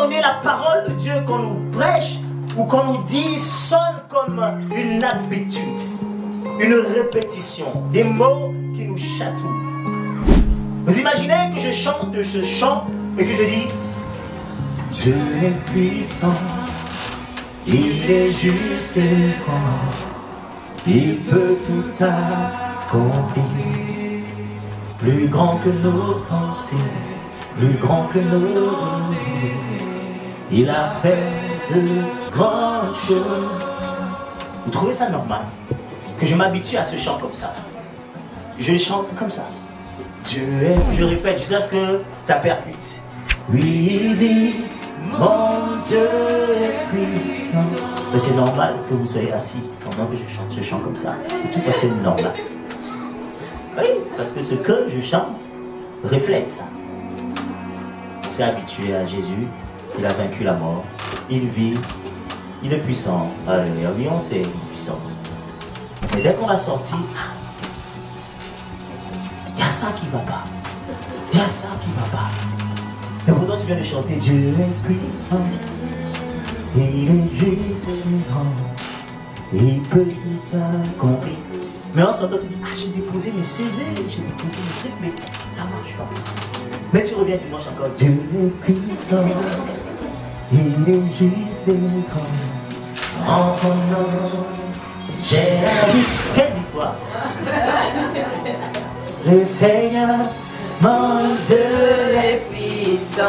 donné, la parole de Dieu qu'on nous prêche ou qu'on nous dit sonne comme une habitude, une répétition, des mots qui nous chatouillent. Vous imaginez que je chante ce chant et que je dis Dieu est puissant, il est juste et grand, il peut tout accomplir, plus grand que nos pensées, plus grand que nos idées, il a fait de grandes choses. Vous trouvez ça normal que je m'habitue à ce chant comme ça? Je chante comme ça. Dieu est, je répète, tu sais ce que ça percute. Oui, oui, mon Dieu est puissant. Mais c'est normal que vous soyez assis pendant que je chante ce chant comme ça. C'est tout à fait normal. Oui, parce que ce que je chante reflète ça. On s'est habitué à Jésus, il a vaincu la mort, il vit, il est puissant. Oui, on sait, il est puissant. Mais dès qu'on va sortir, il y a ça qui ne va pas. Il y a ça qui ne va pas. Et pourtant tu viens de chanter Dieu est puissant, il est juste et grand, il peut tout accomplir. Mais en sortant tu dis, ah j'ai déposé mes CV, j'ai déposé mes trucs, mais ça ne marche pas. Mais tu reviens dimanche encore, Dieu est puissant, il est juste et grand, en son nom, j'ai la vie. Quelle victoire! Le Seigneur, mon Dieu est puissant.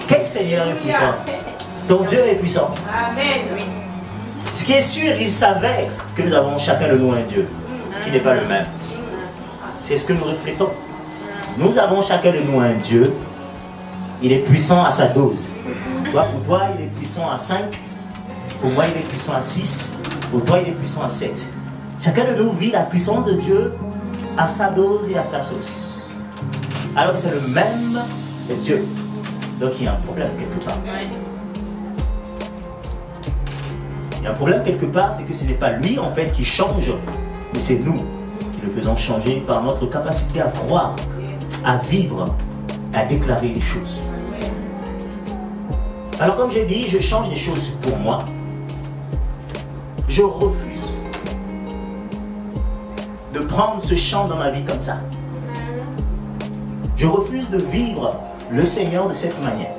Quel Seigneur est puissant? Ton Dieu est puissant. Amen. Oui. Ce qui est sûr, il s'avère que nous avons chacun de nous un Dieu qui n'est pas le même. C'est ce que nous reflétons. Nous avons chacun de nous un Dieu. Il est puissant à sa dose. Pour toi, il est puissant à 5. Pour moi, il est puissant à 6. Pour toi, il est puissant à 7. Chacun de nous vit la puissance de Dieu à sa dose et à sa sauce. Alors que c'est le même Dieu. Donc il y a un problème quelque part. Il y a un problème quelque part, c'est que ce n'est pas lui en fait qui change, mais c'est nous qui le faisons changer par notre capacité à croire, à vivre, à déclarer les choses. Alors comme j'ai dit, je change les choses pour moi. Je refuse de prendre ce chant dans ma vie comme ça. Je refuse de vivre le Seigneur de cette manière.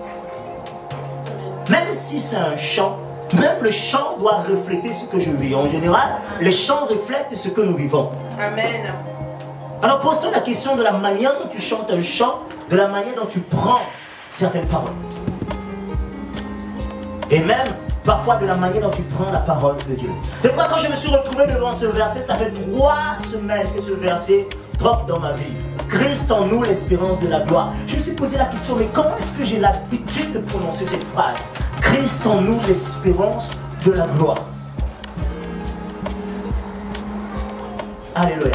Même si c'est un chant, même le chant doit refléter ce que je vis. En général, les chants reflètent ce que nous vivons. Amen. Alors pose-toi la question de la manière dont tu chantes un chant, de la manière dont tu prends certaines paroles. Et même parfois de la manière dont tu prends la parole de Dieu. C'est pourquoi quand je me suis retrouvé devant ce verset, ça fait 3 semaines que ce verset drop dans ma vie. Christ en nous, l'espérance de la gloire. Je me suis posé la question, mais comment est-ce que j'ai l'habitude de prononcer cette phrase? Christ en nous, l'espérance de la gloire. Alléluia.